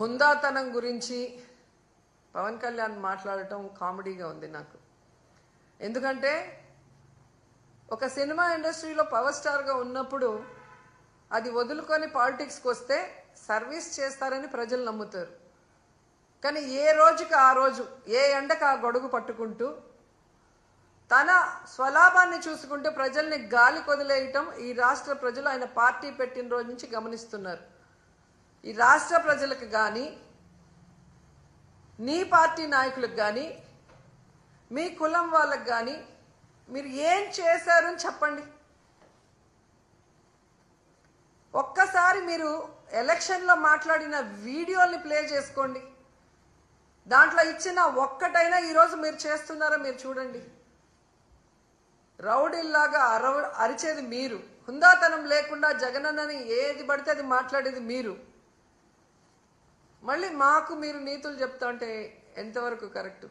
హుందాతనం గురించి పవన్ కళ్యాణ్ మాట్లాడటం కామెడీగా ఉంది నాకు. ఎందుకంటే ఒక సినిమా ఇండస్ట్రీలో పవర్ స్టార్గా ఉన్నప్పుడు అది వదులుకొని పాలిటిక్స్కి వస్తే సర్వీస్ చేస్తారని ప్రజలు నమ్ముతారు. కానీ ఏ రోజుకి ఆ రోజు, ఏ ఎండకు ఆ గొడుగు పట్టుకుంటూ తన స్వలాభాన్ని చూసుకుంటూ ప్రజల్ని గాలి కొదిలేయటం ఈ రాష్ట్ర ప్రజలు ఆయన పార్టీ పెట్టిన రోజు నుంచి గమనిస్తున్నారు. ఈ రాష్ట్ర ప్రజలకు కానీ, నీ పార్టీ నాయకులకు కానీ, మీ కులం వాళ్ళకు కానీ మీరు ఏం చేశారని చెప్పండి. ఒక్కసారి మీరు ఎలక్షన్లో మాట్లాడిన వీడియోల్ని ప్లే చేసుకోండి. దాంట్లో ఇచ్చిన ఒక్కటైనా ఈరోజు మీరు చేస్తున్నారో మీరు చూడండి. రౌడీల్లాగా అరిచేది మీరు, హుందాతనం లేకుండా జగనన్నని ఏది పడితే అది మాట్లాడేది మీరు. మళ్ళీ మాకు మీరు నీతులు చెప్తా అంటే ఎంతవరకు కరెక్ట్?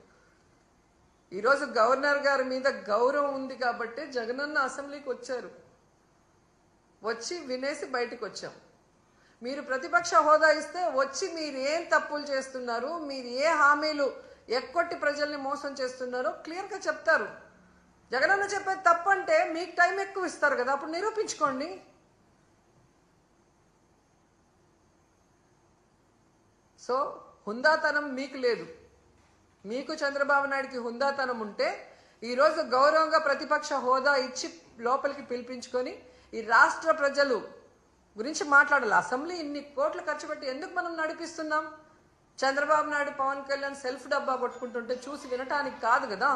ఈరోజు గవర్నర్ గారి మీద గౌరవం ఉంది కాబట్టి జగనన్న అసెంబ్లీకి వచ్చారు. వచ్చి వినేసి బయటకు వచ్చాం. మీరు ప్రతిపక్ష హోదా ఇస్తే వచ్చి మీరు ఏం తప్పులు చేస్తున్నారు, మీరు ఏ హామీలు ఎక్కొట్టి ప్రజల్ని మోసం చేస్తున్నారో క్లియర్గా చెప్తారు. జగనన్న చెప్పేది తప్పంటే మీకు టైం ఎక్కువ ఇస్తారు కదా, అప్పుడు నిరూపించుకోండి. సో హుందాతనం మీకు లేదు. మీకు చంద్రబాబు నాయుడికి హుందాతనం ఉంటే ఈరోజు గౌరవంగా ప్రతిపక్ష హోదా ఇచ్చి లోపలికి పిలిపించుకొని ఈ రాష్ట్ర ప్రజలు గురించి మాట్లాడాలి. అసెంబ్లీ ఇన్ని కోట్లు ఖర్చు పెట్టి ఎందుకు మనం నడిపిస్తున్నాం? చంద్రబాబు నాయుడు, పవన్ కళ్యాణ్ సెల్ఫ్ డబ్బా కొట్టుకుంటుంటే చూసి వినటానికి కాదు కదా.